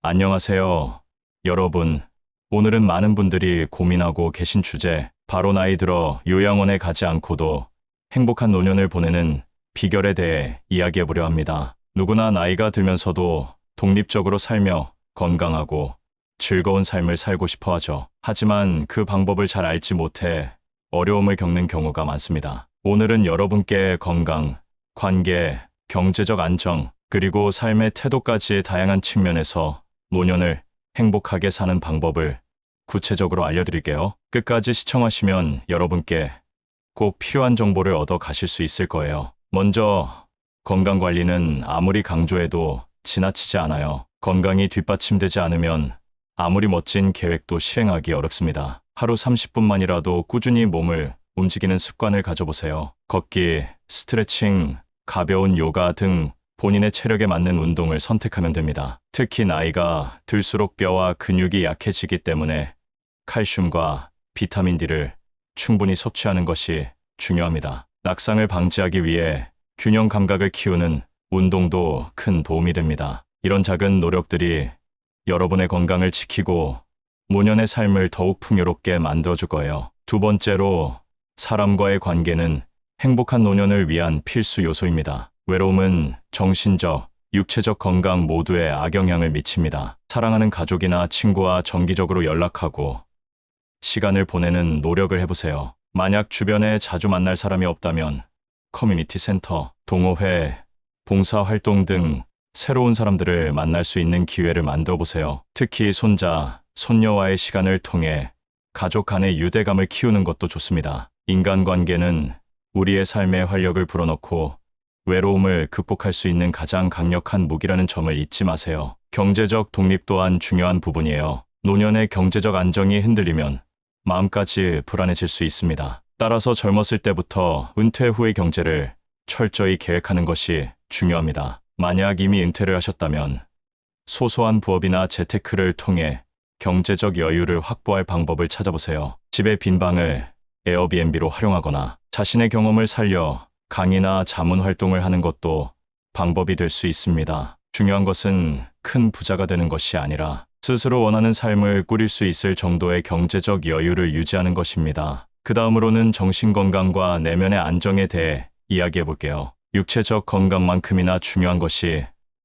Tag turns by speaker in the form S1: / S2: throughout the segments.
S1: 안녕하세요, 여러분. 오늘은 많은 분들이 고민하고 계신 주제, 바로 나이 들어 요양원에 가지 않고도 행복한 노년을 보내는 비결에 대해 이야기해보려 합니다. 누구나 나이가 들면서도 독립적으로 살며 건강하고 즐거운 삶을 살고 싶어 하죠. 하지만 그 방법을 잘 알지 못해 어려움을 겪는 경우가 많습니다. 오늘은 여러분께 건강, 관계, 경제적 안정, 그리고 삶의 태도까지의 다양한 측면에서 노년을 행복하게 사는 방법을 구체적으로 알려드릴게요. 끝까지 시청하시면 여러분께 꼭 필요한 정보를 얻어 가실 수 있을 거예요. 먼저, 건강관리는 아무리 강조해도 지나치지 않아요. 건강이 뒷받침되지 않으면 아무리 멋진 계획도 실행하기 어렵습니다. 하루 30분만이라도 꾸준히 몸을 움직이는 습관을 가져보세요. 걷기, 스트레칭, 가벼운 요가 등 본인의 체력에 맞는 운동을 선택하면 됩니다. 특히 나이가 들수록 뼈와 근육이 약해지기 때문에 칼슘과 비타민 D를 충분히 섭취하는 것이 중요합니다. 낙상을 방지하기 위해 균형 감각을 키우는 운동도 큰 도움이 됩니다. 이런 작은 노력들이 여러분의 건강을 지키고 노년의 삶을 더욱 풍요롭게 만들어줄 거예요. 두 번째로, 사람과의 관계는 행복한 노년을 위한 필수 요소입니다. 외로움은 정신적, 육체적 건강 모두에 악영향을 미칩니다. 사랑하는 가족이나 친구와 정기적으로 연락하고 시간을 보내는 노력을 해보세요. 만약 주변에 자주 만날 사람이 없다면 커뮤니티 센터, 동호회, 봉사활동 등 새로운 사람들을 만날 수 있는 기회를 만들어 보세요. 특히 손자, 손녀와의 시간을 통해 가족 간의 유대감을 키우는 것도 좋습니다. 인간관계는 우리의 삶에 활력을 불어넣고 외로움을 극복할 수 있는 가장 강력한 무기라는 점을 잊지 마세요. 경제적 독립 또한 중요한 부분이에요. 노년의 경제적 안정이 흔들리면 마음까지 불안해질 수 있습니다. 따라서 젊었을 때부터 은퇴 후의 경제를 철저히 계획하는 것이 중요합니다. 만약 이미 은퇴를 하셨다면 소소한 부업이나 재테크를 통해 경제적 여유를 확보할 방법을 찾아보세요. 집의 빈 방을 에어비앤비로 활용하거나 자신의 경험을 살려 강의나 자문 활동을 하는 것도 방법이 될 수 있습니다. 중요한 것은 큰 부자가 되는 것이 아니라 스스로 원하는 삶을 꾸릴 수 있을 정도의 경제적 여유를 유지하는 것입니다. 그 다음으로는 정신건강과 내면의 안정에 대해 이야기해 볼게요. 육체적 건강만큼이나 중요한 것이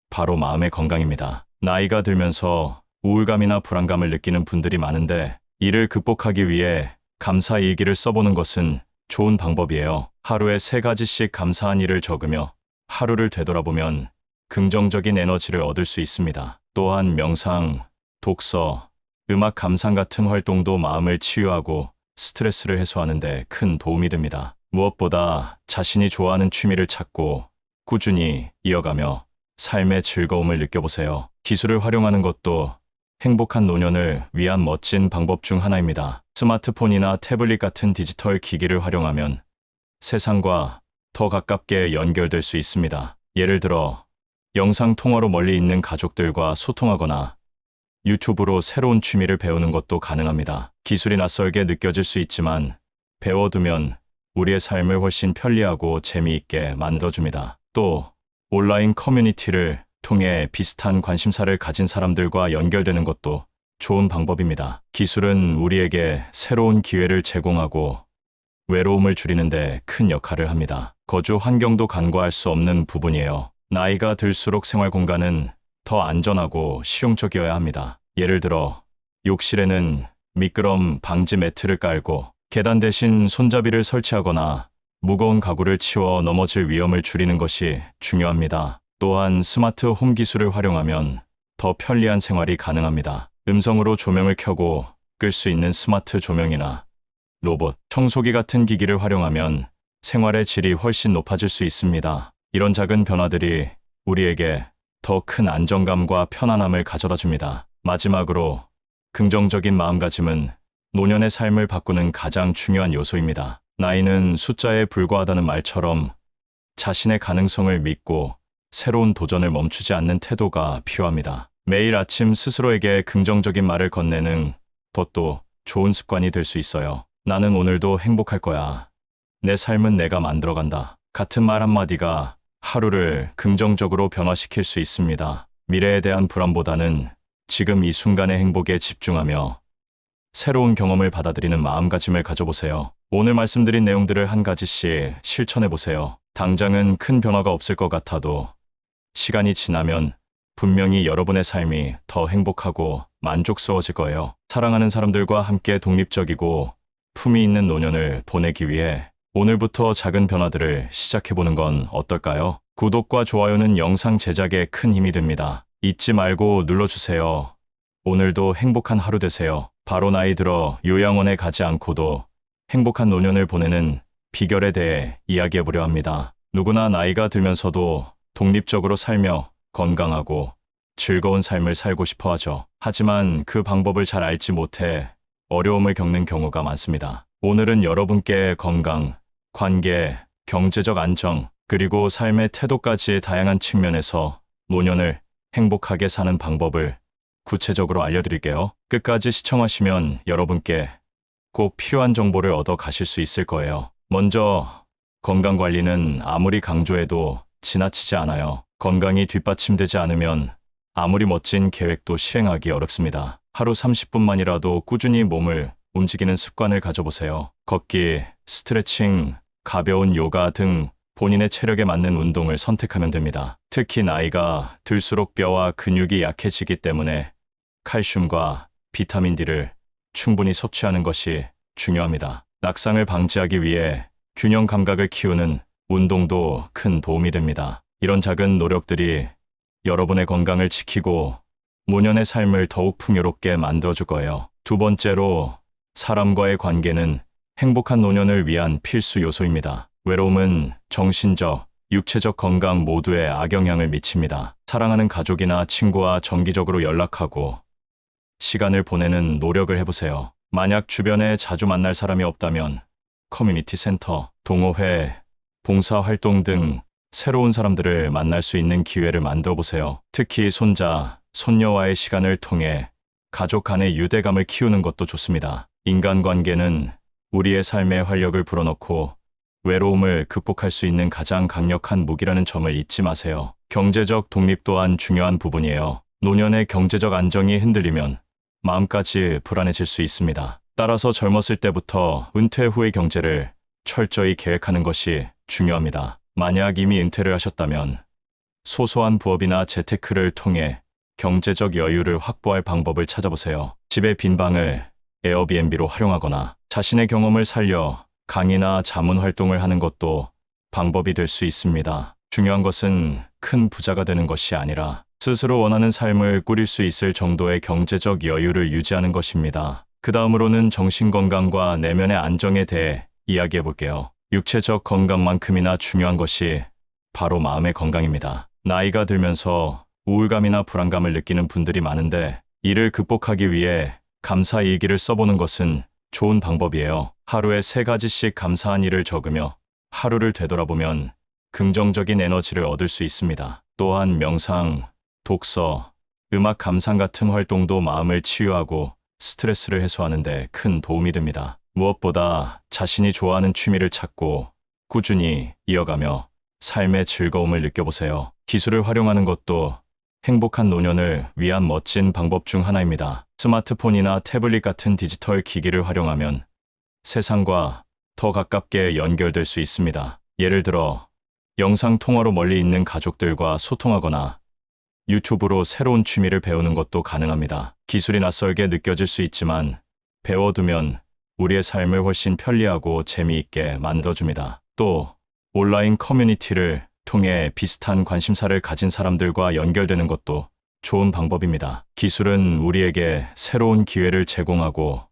S1: 바로 마음의 건강입니다. 나이가 들면서 우울감이나 불안감을 느끼는 분들이 많은데, 이를 극복하기 위해 감사 일기를 써보는 것은 좋은 방법이에요. 하루에 3가지씩 감사한 일을 적으며 하루를 되돌아보면 긍정적인 에너지를 얻을 수 있습니다. 또한 명상, 독서, 음악 감상 같은 활동도 마음을 치유하고 스트레스를 해소하는 데 큰 도움이 됩니다. 무엇보다 자신이 좋아하는 취미를 찾고 꾸준히 이어가며 삶의 즐거움을 느껴보세요. 기술을 활용하는 것도 행복한 노년을 위한 멋진 방법 중 하나입니다. 스마트폰이나 태블릿 같은 디지털 기기를 활용하면 세상과 더 가깝게 연결될 수 있습니다. 예를 들어 영상 통화로 멀리 있는 가족들과 소통하거나 유튜브로 새로운 취미를 배우는 것도 가능합니다. 기술이 낯설게 느껴질 수 있지만 배워두면 우리의 삶을 훨씬 편리하고 재미있게 만들어줍니다. 또 온라인 커뮤니티를 통해 비슷한 관심사를 가진 사람들과 연결되는 것도 좋은 방법입니다. 기술은 우리에게 새로운 기회를 제공하고 외로움을 줄이는 데 큰 역할을 합니다. 거주 환경도 간과할 수 없는 부분이에요. 나이가 들수록 생활 공간은 더 안전하고 실용적이어야 합니다. 예를 들어 욕실에는 미끄럼 방지 매트를 깔고 계단 대신 손잡이를 설치하거나 무거운 가구를 치워 넘어질 위험을 줄이는 것이 중요합니다. 또한 스마트 홈 기술을 활용하면 더 편리한 생활이 가능합니다. 음성으로 조명을 켜고 끌 수 있는 스마트 조명이나 로봇, 청소기 같은 기기를 활용하면 생활의 질이 훨씬 높아질 수 있습니다. 이런 작은 변화들이 우리에게 더 큰 안정감과 편안함을 가져다 줍니다. 마지막으로, 긍정적인 마음가짐은 노년의 삶을 바꾸는 가장 중요한 요소입니다. 나이는 숫자에 불과하다는 말처럼 자신의 가능성을 믿고 새로운 도전을 멈추지 않는 태도가 필요합니다. 매일 아침 스스로에게 긍정적인 말을 건네는 것도 좋은 습관이 될 수 있어요. 나는 오늘도 행복할 거야. 내 삶은 내가 만들어간다. 같은 말 한마디가 하루를 긍정적으로 변화시킬 수 있습니다. 미래에 대한 불안보다는 지금 이 순간의 행복에 집중하며 새로운 경험을 받아들이는 마음가짐을 가져보세요. 오늘 말씀드린 내용들을 한 가지씩 실천해 보세요. 당장은 큰 변화가 없을 것 같아도 시간이 지나면 분명히 여러분의 삶이 더 행복하고 만족스러워질 거예요. 사랑하는 사람들과 함께 독립적이고 품위 있는 노년을 보내기 위해 오늘부터 작은 변화들을 시작해보는 건 어떨까요? 구독과 좋아요는 영상 제작에 큰 힘이 됩니다. 잊지 말고 눌러주세요. 오늘도 행복한 하루 되세요. 바로 나이 들어 요양원에 가지 않고도 행복한 노년을 보내는 비결에 대해 이야기해보려 합니다. 누구나 나이가 들면서도 독립적으로 살며 건강하고 즐거운 삶을 살고 싶어 하죠. 하지만 그 방법을 잘 알지 못해 어려움을 겪는 경우가 많습니다. 오늘은 여러분께 건강, 관계, 경제적 안정, 그리고 삶의 태도까지 다양한 측면에서 노년을 행복하게 사는 방법을 구체적으로 알려드릴게요. 끝까지 시청하시면 여러분께 꼭 필요한 정보를 얻어 가실 수 있을 거예요. 먼저 건강관리는 아무리 강조해도 지나치지 않아요. 건강이 뒷받침되지 않으면 아무리 멋진 계획도 시행하기 어렵습니다. 하루 30분만이라도 꾸준히 몸을 움직이는 습관을 가져보세요. 걷기, 스트레칭, 가벼운 요가 등 본인의 체력에 맞는 운동을 선택하면 됩니다. 특히 나이가 들수록 뼈와 근육이 약해지기 때문에 칼슘과 비타민 D를 충분히 섭취하는 것이 중요합니다. 낙상을 방지하기 위해 균형 감각을 키우는 운동도 큰 도움이 됩니다. 이런 작은 노력들이 여러분의 건강을 지키고 노년의 삶을 더욱 풍요롭게 만들어줄 거예요. 두 번째로, 사람과의 관계는 행복한 노년을 위한 필수 요소입니다. 외로움은 정신적, 육체적 건강 모두에 악영향을 미칩니다. 사랑하는 가족이나 친구와 정기적으로 연락하고 시간을 보내는 노력을 해보세요. 만약 주변에 자주 만날 사람이 없다면 커뮤니티 센터, 동호회, 봉사활동 등 새로운 사람들을 만날 수 있는 기회를 만들어 보세요. 특히 손자, 손녀와의 시간을 통해 가족 간의 유대감을 키우는 것도 좋습니다. 인간관계는 우리의 삶의 활력을 불어넣고 외로움을 극복할 수 있는 가장 강력한 무기라는 점을 잊지 마세요. 경제적 독립 또한 중요한 부분이에요. 노년의 경제적 안정이 흔들리면 마음까지 불안해질 수 있습니다. 따라서 젊었을 때부터 은퇴 후의 경제를 철저히 계획하는 것이 중요합니다. 만약 이미 은퇴를 하셨다면 소소한 부업이나 재테크를 통해 경제적 여유를 확보할 방법을 찾아보세요. 집의 빈 방을 에어비앤비로 활용하거나 자신의 경험을 살려 강의나 자문 활동을 하는 것도 방법이 될 수 있습니다. 중요한 것은 큰 부자가 되는 것이 아니라 스스로 원하는 삶을 꾸릴 수 있을 정도의 경제적 여유를 유지하는 것입니다. 그 다음으로는 정신건강과 내면의 안정에 대해 이야기해 볼게요. 육체적 건강만큼이나 중요한 것이 바로 마음의 건강입니다. 나이가 들면서 우울감이나 불안감을 느끼는 분들이 많은데 이를 극복하기 위해 감사 일기를 써보는 것은 좋은 방법이에요. 하루에 3가지씩 감사한 일을 적으며 하루를 되돌아보면 긍정적인 에너지를 얻을 수 있습니다. 또한 명상, 독서, 음악 감상 같은 활동도 마음을 치유하고 스트레스를 해소하는 데 큰 도움이 됩니다. 무엇보다 자신이 좋아하는 취미를 찾고 꾸준히 이어가며 삶의 즐거움을 느껴보세요. 기술을 활용하는 것도 행복한 노년을 위한 멋진 방법 중 하나입니다. 스마트폰이나 태블릿 같은 디지털 기기를 활용하면 세상과 더 가깝게 연결될 수 있습니다. 예를 들어 영상 통화로 멀리 있는 가족들과 소통하거나 유튜브로 새로운 취미를 배우는 것도 가능합니다. 기술이 낯설게 느껴질 수 있지만 배워두면 우리의 삶을 훨씬 편리하고 재미있게 만들어줍니다. 또 온라인 커뮤니티를 통해 비슷한 관심사를 가진 사람들과 연결되는 것도 좋은 방법입니다. 기술은 우리에게 새로운 기회를 제공하고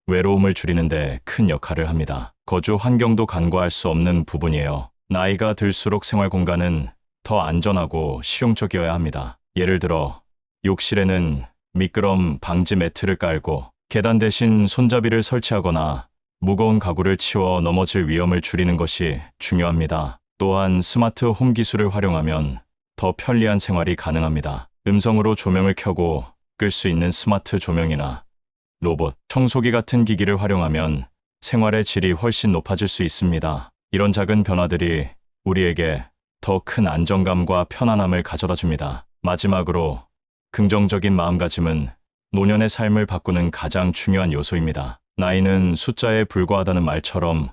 S1: 외로움을 줄이는 데 큰 역할을 합니다. 거주 환경도 간과할 수 없는 부분이에요. 나이가 들수록 생활 공간은 더 안전하고 실용적이어야 합니다. 예를 들어 욕실에는 미끄럼 방지 매트를 깔고 계단 대신 손잡이를 설치하거나 무거운 가구를 치워 넘어질 위험을 줄이는 것이 중요합니다. 또한 스마트 홈 기술을 활용하면 더 편리한 생활이 가능합니다. 음성으로 조명을 켜고 끌 수 있는 스마트 조명이나 로봇, 청소기 같은 기기를 활용하면 생활의 질이 훨씬 높아질 수 있습니다. 이런 작은 변화들이 우리에게 더 큰 안정감과 편안함을 가져다 줍니다. 마지막으로 긍정적인 마음가짐은 노년의 삶을 바꾸는 가장 중요한 요소입니다. 나이는 숫자에 불과하다는 말처럼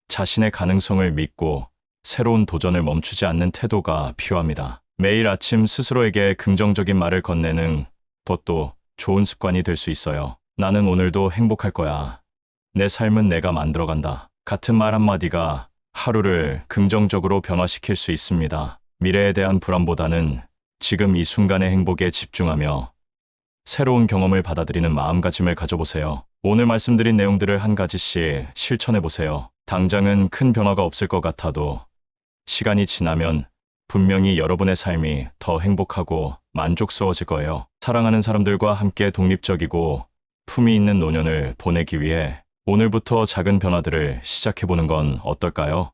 S1: 자신의 가능성을 믿고 새로운 도전을 멈추지 않는 태도가 필요합니다. 매일 아침 스스로에게 긍정적인 말을 건네는 것도 좋은 습관이 될 수 있어요. 나는 오늘도 행복할 거야. 내 삶은 내가 만들어간다. 같은 말 한마디가 하루를 긍정적으로 변화시킬 수 있습니다. 미래에 대한 불안보다는 지금 이 순간의 행복에 집중하며 새로운 경험을 받아들이는 마음가짐을 가져보세요. 오늘 말씀드린 내용들을 한 가지씩 실천해보세요. 당장은 큰 변화가 없을 것 같아도 시간이 지나면 분명히 여러분의 삶이 더 행복하고 만족스러워질 거예요. 사랑하는 사람들과 함께 독립적이고 품위 있는 노년을 보내기 위해 오늘부터 작은 변화들을 시작해보는 건 어떨까요?